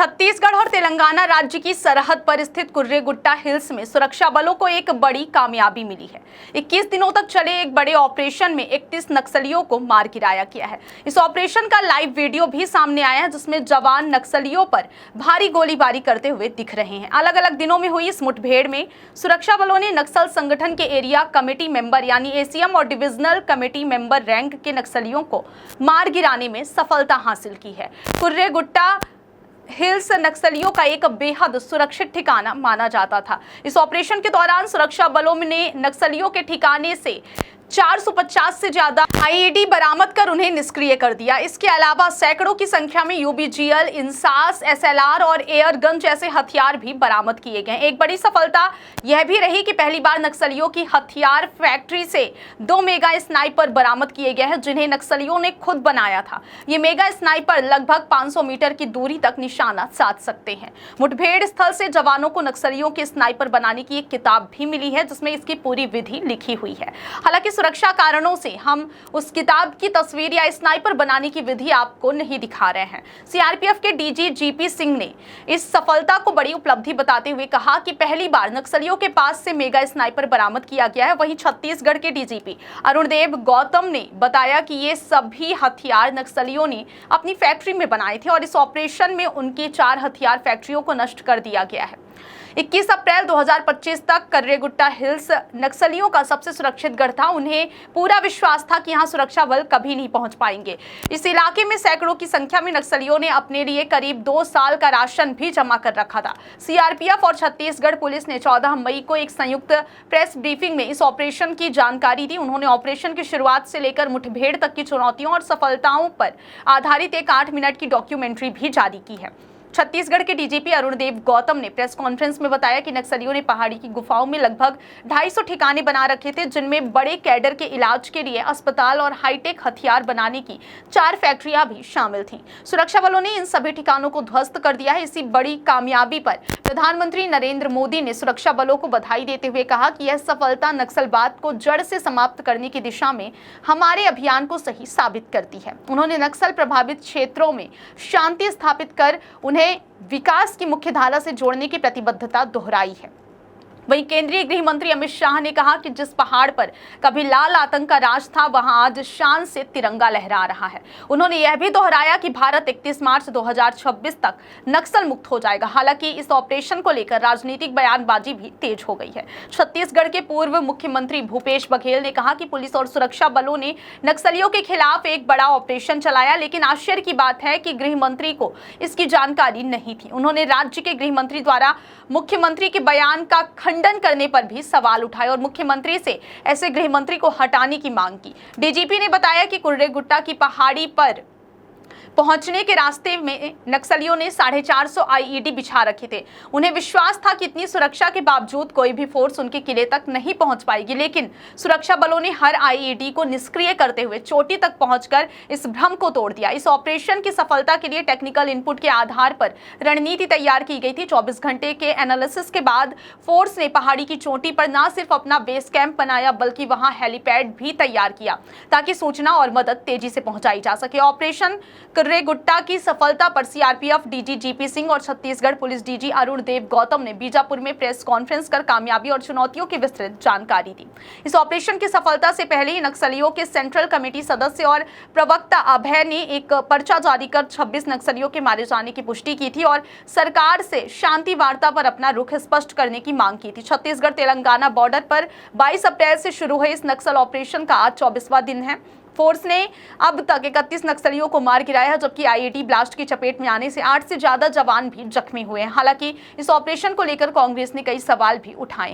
छत्तीसगढ़ और तेलंगाना राज्य की सरहद पर स्थित कुर्रेगुट्टा हिल्स में सुरक्षा बलों को एक बड़ी कामयाबी मिली है। 21 दिनों तक चले एक बड़े ऑपरेशन में 31 नक्सलियों को मार गिराया गया है। इस ऑपरेशन का लाइव वीडियो भी सामने आया है, जिसमें जवान नक्सलियों पर भारी गोलीबारी करते हुए दिख रहे हैं। अलग अलग दिनों में हुई इस मुठभेड़ में सुरक्षा बलों ने नक्सल संगठन के एरिया कमेटी मेंबर यानी एसीएम और डिविजनल कमेटी मेंबर रैंक के नक्सलियों को मार गिराने में सफलता हासिल की है। कुर्रेगुट्टा हिल्स नक्सलियों का एक बेहद सुरक्षित ठिकाना माना जाता था। इस ऑपरेशन के दौरान सुरक्षा बलों ने नक्सलियों के ठिकाने से 450 से ज्यादा आईईडी बरामद कर उन्हें निष्क्रिय कर दिया। इसके अलावा सैकड़ों की संख्या में यूबीजीएल, इंसास, एसएलआर और एयर गन जैसे हथियार भी बरामद किए गए। एक बड़ी सफलता यह भी रही कि पहली बार नक्सलियों की हथियार फैक्ट्री से 2 मेगा स्नाइपर बरामद किए गए हैं, जिन्हें नक्सलियों ने खुद बनाया था। ये मेगा स्नाइपर लगभग 500 मीटर की दूरी तक निशाना साध सकते हैं। मुठभेड़ स्थल से जवानों को नक्सलियों के स्नाइपर बनाने की एक किताब भी मिली है, जिसमें इसकी पूरी विधि लिखी हुई है। हालांकि सुरक्षा कारणों से हम उस किताब की तस्वीर या स्नाइपर बनाने की विधि आपको नहीं दिखा रहे हैं। सीआरपीएफ के डीजी जीपी सिंह ने इस सफलता को बड़ी उपलब्धि बताते हुए कहा कि पहली बार नक्सलियों के पास से मेगा स्नाइपर बरामद किया गया है। वहीं छत्तीसगढ़ के डीजीपी अरुणदेव गौतम ने बताया कि ये सभी हथियार नक्सलियों ने अपनी फैक्ट्री में बनाए थे और इस ऑपरेशन में उनकी 4 हथियार फैक्ट्रियों को नष्ट कर दिया गया है। 21 अप्रैल 2025 तक कुर्रेगुट्टा हिल्स नक्सलियों का सबसे सुरक्षित गढ़ था। उन्हें पूरा विश्वास था कि यहाँ सुरक्षा बल कभी नहीं पहुंच पाएंगे। इस इलाके में सैकड़ों की संख्या में नक्सलियों ने अपने लिए करीब 2 साल का राशन भी जमा कर रखा था। सीआरपीएफ और छत्तीसगढ़ पुलिस ने 14 मई को एक संयुक्त प्रेस ब्रीफिंग में इस ऑपरेशन की जानकारी दी। उन्होंने ऑपरेशन की शुरुआत से लेकर मुठभेड़ तक की चुनौतियों और सफलताओं पर आधारित एक 8 मिनट की डॉक्यूमेंट्री भी जारी की है। छत्तीसगढ़ के डीजीपी अरुणदेव गौतम ने प्रेस कॉन्फ्रेंस में बताया कि नक्सलियों ने पहाड़ी की गुफाओं में लगभग 250 ठिकाने बना रखे थे, जिनमें बड़े कैडर के इलाज के लिए अस्पताल और हाईटेक हथियार बनाने की 4 फैक्ट्रियां भी शामिल थीं। सुरक्षा बलों ने इन सभी ठिकानों को ध्वस्त कर दिया है। इसी बड़ी कामयाबी पर प्रधानमंत्री नरेंद्र मोदी ने सुरक्षा बलों को बधाई देते हुए कहा कि यह सफलता नक्सलवाद को जड़ से समाप्त करने की दिशा में हमारे अभियान को सही साबित करती है। उन्होंने नक्सल प्रभावित क्षेत्रों में शांति स्थापित कर उन्हें विकास की मुख्य धारा से जोड़ने की प्रतिबद्धता दोहराई है। वहीं केंद्रीय गृह मंत्री अमित शाह ने कहा कि जिस पहाड़ पर कभी लाल आतंक का राज था, वहां आज शान से तिरंगा लहरा रहा है। उन्होंने यह भी दोहराया कि भारत 31 मार्च 2026 तक नक्सल मुक्त हो जाएगा। हालांकि इस ऑपरेशन को लेकर राजनीतिक बयानबाजी भी तेज हो गई है। छत्तीसगढ़ के पूर्व मुख्यमंत्री भूपेश बघेल ने कहा कि पुलिस और सुरक्षा बलों ने नक्सलियों के खिलाफ एक बड़ा ऑपरेशन चलाया, लेकिन आश्चर्य की बात है कि गृह मंत्री को इसकी जानकारी नहीं थी। उन्होंने राज्य के गृह मंत्री द्वारा मुख्यमंत्री के बयान का खंडन करने पर भी सवाल उठाए और मुख्यमंत्री से ऐसे गृह मंत्री को हटाने की मांग की। डीजीपी ने बताया कि कुर्रेगुट्टा की पहाड़ी पर पहुंचने के रास्ते में नक्सलियों ने 450 आईईडी बिछा रखे थे। उन्हें विश्वास था कि इतनी सुरक्षा के बावजूद कोई भी फोर्स उनके किले तक नहीं पहुंच पाएगी, लेकिन सुरक्षा बलों ने हर आईईडी को निष्क्रिय करते हुए चोटी तक पहुंचकर इस भ्रम को तोड़ दिया। इस ऑपरेशन की सफलता के लिए टेक्निकल इनपुट के आधार पर रणनीति तैयार की गई थी। 24 घंटे के एनालिसिस के बाद फोर्स ने पहाड़ी की चोटी पर न सिर्फ अपना बेस कैंप बनाया, बल्कि वहां हेलीपैड भी तैयार किया ताकि सूचना और मदद तेजी से पहुंचाई जा सके। ऑपरेशन कुर्रेगुट्टा की सफलता पर सीआरपीएफ डीजी जीपी सिंह और छत्तीसगढ़ पुलिस डीजी अरुणदेव गौतम ने बीजापुर में प्रेस कॉन्फ्रेंस कर कामयाबी और चुनौतियों की विस्तृत जानकारी दी। इस ऑपरेशन की सफलता से पहले ही नक्सलियों के सेंट्रल कमेटी सदस्य और प्रवक्ता अभय ने एक पर्चा जारी कर 26 नक्सलियों के मारे जाने की पुष्टि की थी और सरकार से शांति वार्ता पर अपना रुख स्पष्ट करने की मांग की थी। छत्तीसगढ़ तेलंगाना बॉर्डर पर 22 अप्रैल से शुरू हुए इस नक्सल ऑपरेशन का आज 24वां दिन है। फोर्स ने अब तक 31 नक्सलियों को मार गिराया है, जबकि आईईडी ब्लास्ट की चपेट में आने से 8 से ज्यादा जवान भी जख्मी हुए हैं। हालांकि इस ऑपरेशन को लेकर कांग्रेस ने कई सवाल भी उठाए।